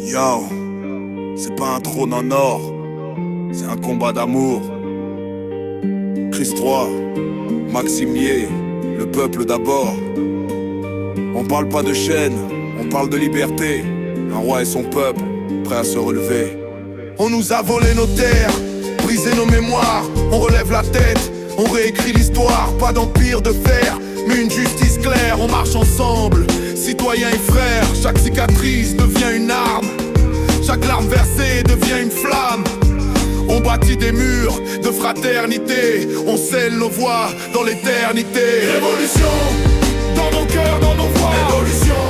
Yo, c'est pas un trône en or, c'est un combat d'amour. Christ 3, Maximier, le peuple d'abord. On parle pas de chaîne, on parle de liberté. Un roi et son peuple, prêts à se relever. On nous a volé nos terres, brisé nos mémoires. On relève la tête, on réécrit l'histoire. Pas d'empire de fer, mais une justice claire. On marche ensemble, citoyens et frères. Chaque cicatrice devient une arme, chaque larme versée devient une flamme. On bâtit des murs de fraternité, on scelle nos voix dans l'éternité. Révolution, dans nos cœurs, dans nos voix. Révolution,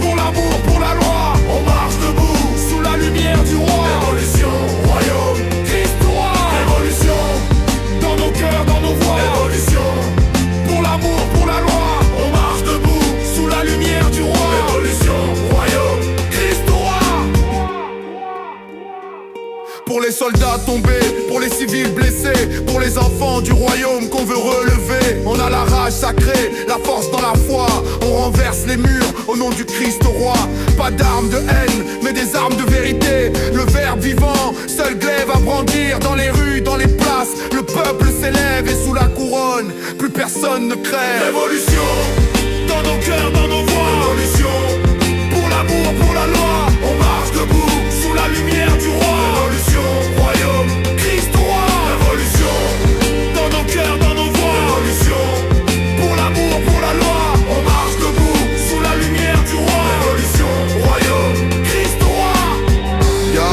pour l'amour, pour la loi. On marche debout, sous la lumière du roi. Révolution, royaume, Christ roi. Révolution, dans nos cœurs, dans nos voix. Révolution, pour l'amour, pour la loi. On marche debout, sous la lumière du roi. Révolution, royaume, Christ roi. Pour les soldats tombés, pour les civils blessés, pour les enfants du royaume qu'on veut relever. On a la rage sacrée, la force dans la foi. On renverse les murs au nom du Christ roi. Pas d'armes de haine, mais des armes de vérité. Le verbe vivant, seul glaive à brandir. Dans les rues, dans les places, le peuple s'élève. Et sous la couronne, plus personne ne crève. Révolution, dans nos cœurs, dans nos voix. Révolution, pour l'amour, pour la loi. On marche debout, sous la lumière du roi. Révolution, royaume, Christ roi. Révolution, dans nos cœurs, dans nos voix. Révolution, pour l'amour, pour la loi. On marche debout, sous la lumière du roi. Révolution, royaume, Christ roi. Yo,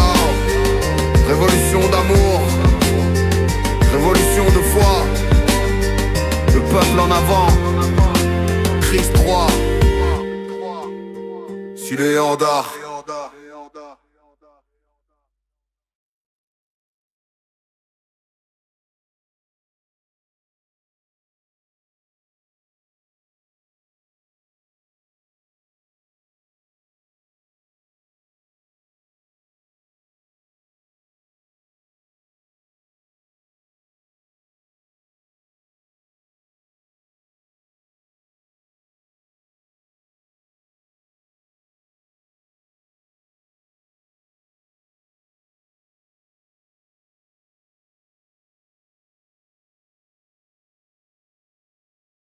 révolution d'amour, révolution de foi. Le peuple en avant, Christ roi. Sur les Léandard.